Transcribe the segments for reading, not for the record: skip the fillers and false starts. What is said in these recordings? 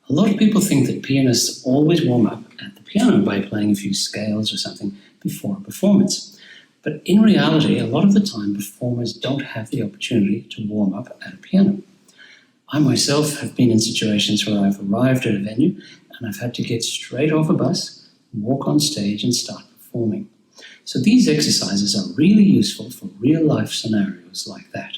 A lot of people think that pianists always warm up at the piano by playing a few scales or something before a performance. But in reality, a lot of the time, performers don't have the opportunity to warm up at a piano. I myself have been in situations where I've arrived at a venue and I've had to get straight off a bus, walk on stage and start performing. So these exercises are really useful for real-life scenarios like that.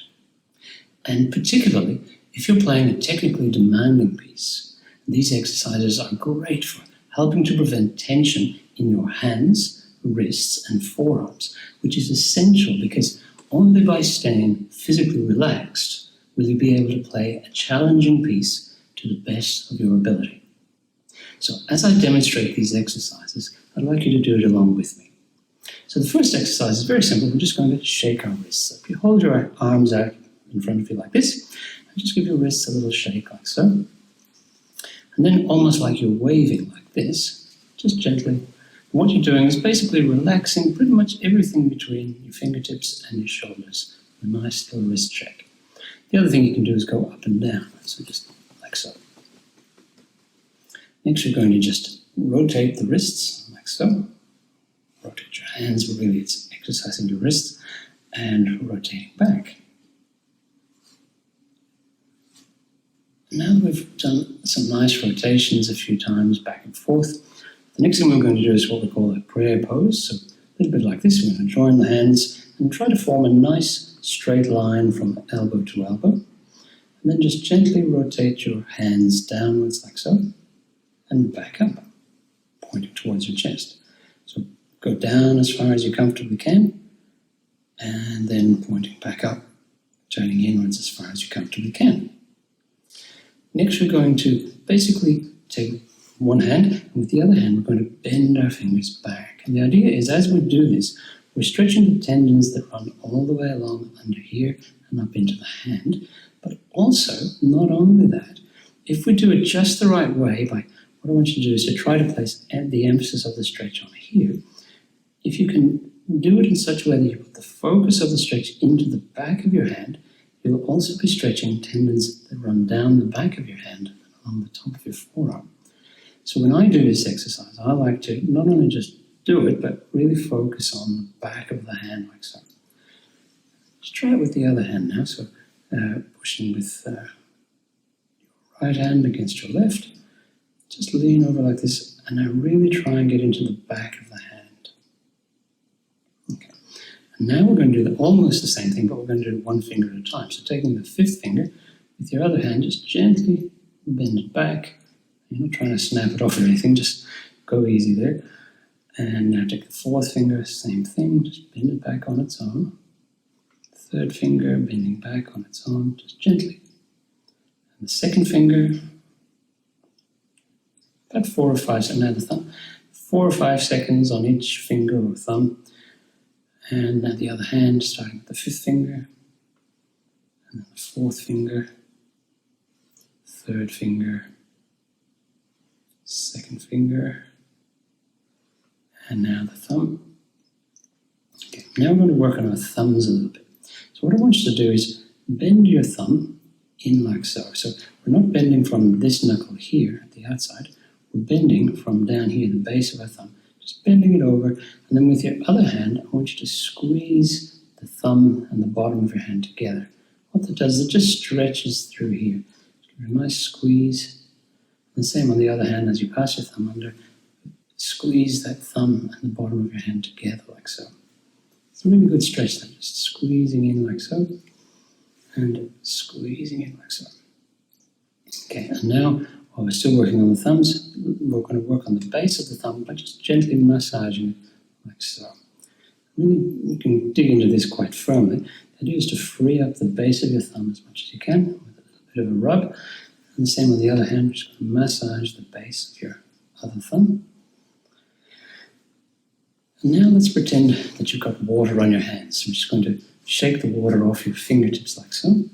And particularly if you're playing a technically demanding piece, these exercises are great for helping to prevent tension in your hands, wrists and forearms, which is essential because only by staying physically relaxed will you be able to play a challenging piece to the best of your ability. So as I demonstrate these exercises, I'd like you to do it along with me. So the first exercise is very simple. We're just going to shake our wrists up. You hold your arms out in front of you like this, and just give your wrists a little shake like so. And then almost like you're waving like this, just gently. And what you're doing is basically relaxing pretty much everything between your fingertips and your shoulders. A nice little wrist shake. The other thing you can do is go up and down, so just like so. Next you're going to just rotate the wrists like so. Rotate your hands, but really it's exercising your wrists and rotating back. Now that we've done some nice rotations a few times back and forth, the next thing we're going to do is what we call a prayer pose. So a little bit like this, we're going to join the hands and try to form a nice straight line from elbow to elbow. And then just gently rotate your hands downwards like so, and back up, pointing towards your chest. So go down as far as you comfortably can, and then pointing back up, turning inwards as far as you comfortably can. Next we're going to basically take one hand, and with the other hand we're going to bend our fingers back. And the idea is as we do this, we're stretching the tendons that run all the way along under here and up into the hand. But also, not only that, if we do it just the right way, what I want you to do is to try to place the emphasis of the stretch on here. If you can do it in such a way that you put the focus of the stretch into the back of your hand, you'll also be stretching tendons that run down the back of your hand and along the top of your forearm. So when I do this exercise, I like to not only just do it, but really focus on the back of the hand like so. Just try it with the other hand now. So pushing with your right hand against your left. Just lean over like this, and now really try and get into the back of the hand. Okay. Now we're going to do almost the same thing, but we're going to do it one finger at a time. So taking the fifth finger, with your other hand, just gently bend it back. You're not trying to snap it off or anything, just go easy there. And now take the fourth finger, same thing, just bend it back on its own. Third finger, bending back on its own, just gently. And the second finger, about 4 or 5 seconds, now the thumb, 4 or 5 seconds on each finger or thumb. And now the other hand, starting with the fifth finger, and then the fourth finger, third finger, second finger, and now the thumb. Okay, now we're going to work on our thumbs a little bit. So what I want you to do is bend your thumb in like so. So we're not bending from this knuckle here at the outside, we're bending from down here, the base of our thumb. Just bending it over, and then with your other hand, I want you to squeeze the thumb and the bottom of your hand together. What that does is it just stretches through here. Just give it a nice squeeze. And the same on the other hand, as you pass your thumb under, squeeze that thumb and the bottom of your hand together like so. It's a really good stretch then, just squeezing in like so, and squeezing in like so. Okay, and now, while we're still working on the thumbs, we're going to work on the base of the thumb by just gently massaging it like so. Really, you can dig into this quite firmly. The idea is to free up the base of your thumb as much as you can with a little bit of a rub. And the same on the other hand, we're just going to massage the base of your other thumb. And now let's pretend that you've got water on your hands. I'm just going to shake the water off your fingertips like so.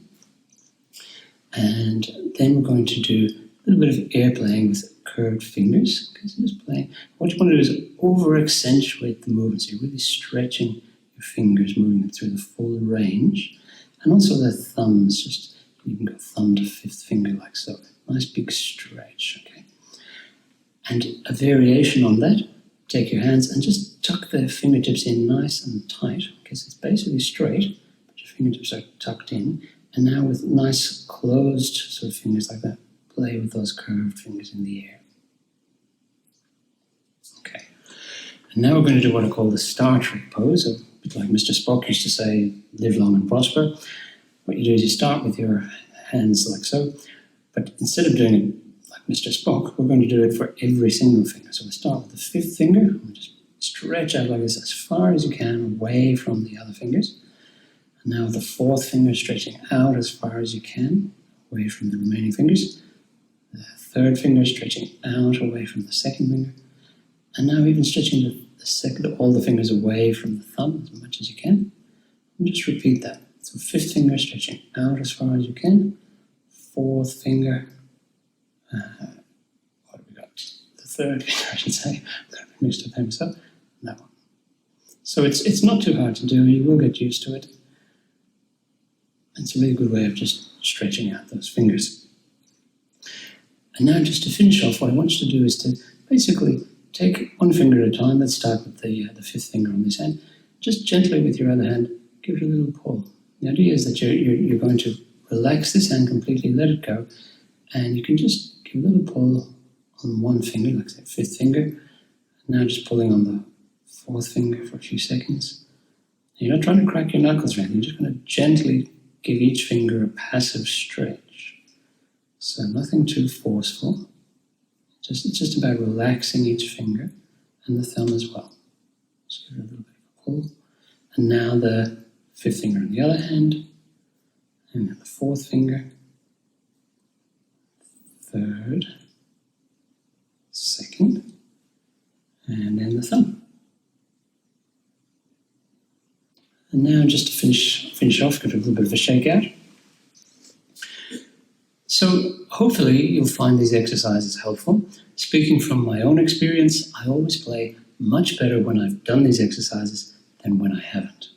And then we're going to do a little bit of air playing with curved fingers. Okay, so just playing. What you want to do is over-accentuate the movement. So you're really stretching your fingers, moving them through the full range. And also the thumbs, just you can go thumb to fifth finger like so. Nice big stretch, okay. And a variation on that, take your hands and just tuck the fingertips in nice and tight, because it's basically straight, but your fingertips are tucked in. And now with nice closed sort of fingers like that, play with those curved fingers in the air. Okay. And now we're going to do what I call the Star Trek pose, a bit like Mr. Spock used to say, live long and prosper. What you do is you start with your hands like so, but instead of doing it like Mr. Spock, we're going to do it for every single finger. So we'll start with the fifth finger, and just stretch out like this as far as you can away from the other fingers. And now the fourth finger stretching out as far as you can away from the remaining fingers. The third finger stretching out away from the second finger. And now even stretching all the fingers away from the thumb as much as you can. And just repeat that. So fifth finger stretching out as far as you can. Fourth finger. What have we got? The third finger, I should say. I'm going to mix up there myself. That one. So it's not too hard to do. You will get used to it. It's a really good way of just stretching out those fingers. And now just to finish off, what I want you to do is to basically take one finger at a time. Let's start with the fifth finger on this hand. Just gently with your other hand, give it a little pull. The idea is that you're going to relax this hand completely, let it go, and you can just give a little pull on one finger, like say fifth finger. Now just pulling on the fourth finger for a few seconds. You're not trying to crack your knuckles or anything, you're just going to gently give each finger a passive stretch. So nothing too forceful. It's just about relaxing each finger and the thumb as well. Just give it a little bit of a pull. And now the fifth finger on the other hand. And then the fourth finger. Third. Second. And then the thumb. And now just to finish off, give it a little bit of a shake out. So hopefully you'll find these exercises helpful. Speaking from my own experience, I always play much better when I've done these exercises than when I haven't.